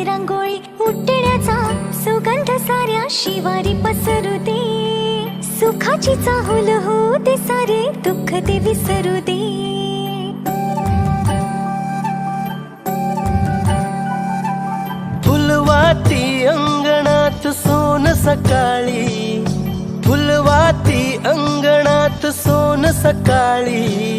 रांगोळी उठण्याचा सुगंध साऱ्या शिवारी पसरू दे. सुखाची चाहुल होऊ दे, सारे दुःख ते विसरू दे. फुलवाती अंगणात सोन सकाळी, फुलवाती अंगणात सोन सकाळी.